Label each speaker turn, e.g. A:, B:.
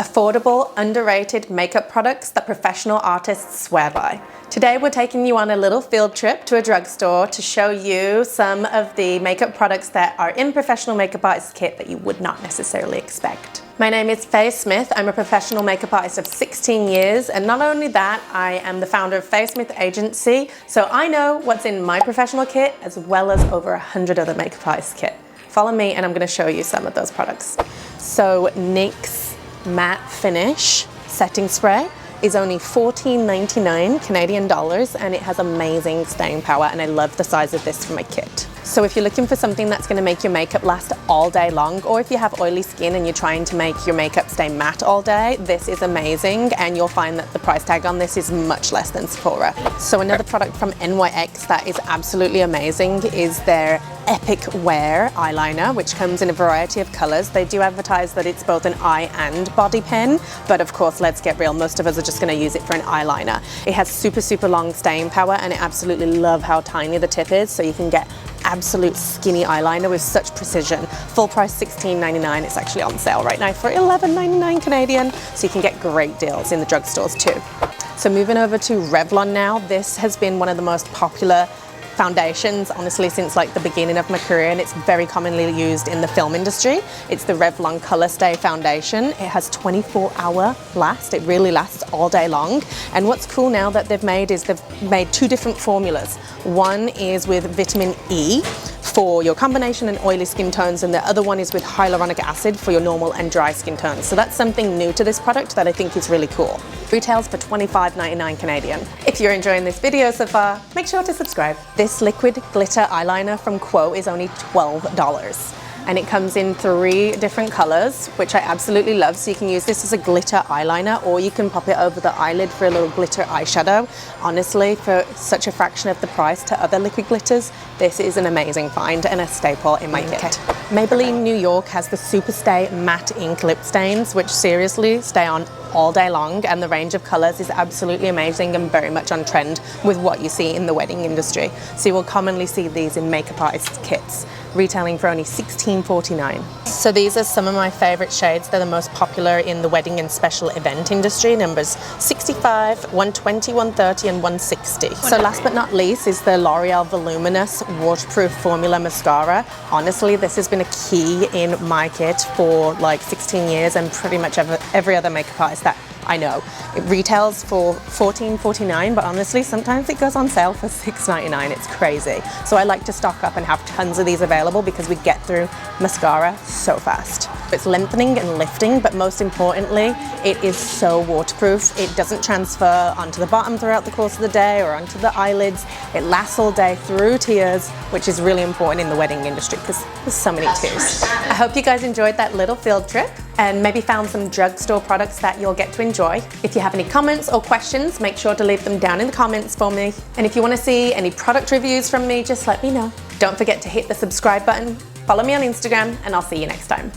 A: Affordable, underrated makeup products that professional artists swear by. Today we're taking you on a little field trip to a drugstore to show you some of the makeup products that are in professional makeup artist kit that you would not necessarily expect. My name is Faye Smith. I'm a professional makeup artist of 16 years, and not only that, I am the founder of Faye Smith Agency, so I know what's in my professional kit as well as over 100 other makeup artist kit. Follow me and I'm going to show you some of those products. So NYX Matte Finish Setting Spray is only $14.99 Canadian dollars, and it has amazing staying power, and I love the size of this for my kit. So if you're looking for something that's going to make your makeup last all day long, or if you have oily skin and you're trying to make your makeup stay matte all day, this is amazing, and you'll find that the price tag on this is much less than Sephora. So another product from NYX that is absolutely amazing is their Epic Wear eyeliner, which comes in a variety of colors. They do advertise that it's both an eye and body pen, but of course, let's get real, most of us are just going to use it for an eyeliner. It has super long staying power, and I absolutely love how tiny the tip is, so you can get absolute skinny eyeliner with such precision. Full price $16.99. It's actually on sale right now for $11.99 Canadian, so you can get great deals in the drugstores too. So moving over to Revlon now. This has been one of the most popular foundations, honestly, since like the beginning of my career, and it's very commonly used in the film industry. It's the Revlon Color Stay Foundation. It has 24-hour last. It really lasts all day long. And what's cool now that they've made is they've made two different formulas. One is with vitamin E for your combination and oily skin tones, and the other one is with hyaluronic acid for your normal and dry skin tones. So that's something new to this product that I think is really cool. Retails for $25.99 Canadian. If you're enjoying this video so far, make sure to subscribe. This liquid glitter eyeliner from Quo is only $12. And it comes in 3 different colors, which I absolutely love. So you can use this as a glitter eyeliner, or you can pop it over the eyelid for a little glitter eyeshadow. Honestly, for such a fraction of the price to other liquid glitters, this is an amazing find and a staple in my kit. Maybelline New York has the Super Stay Matte Ink Lip Stains, which seriously stay on all day long, and the range of colors is absolutely amazing and very much on trend with what you see in the wedding industry. So you will commonly see these in makeup artist kits, retailing for only $16.49. So these are some of my favorite shades. They're the most popular in the wedding and special event industry. Numbers 65, 120, 130, and 160. So last but not least is the L'Oreal Voluminous Waterproof Formula Mascara. Honestly, this has been a key in my kit for like 16 years, and pretty much every other makeup artist that I know. It retails for $14.49, but honestly, sometimes it goes on sale for $6.99. It's crazy. So I like to stock up and have tons of these available because we get through mascara so fast. It's lengthening and lifting, but most importantly, it is so waterproof. It doesn't transfer onto the bottom throughout the course of the day or onto the eyelids. It lasts all day through tears, which is really important in the wedding industry because there's so many tears. I hope you guys enjoyed that little field trip and maybe found some drugstore products that you'll get to enjoy. If you have any comments or questions, make sure to leave them down in the comments for me. And if you want to see any product reviews from me, just let me know. Don't forget to hit the subscribe button, follow me on Instagram, and I'll see you next time.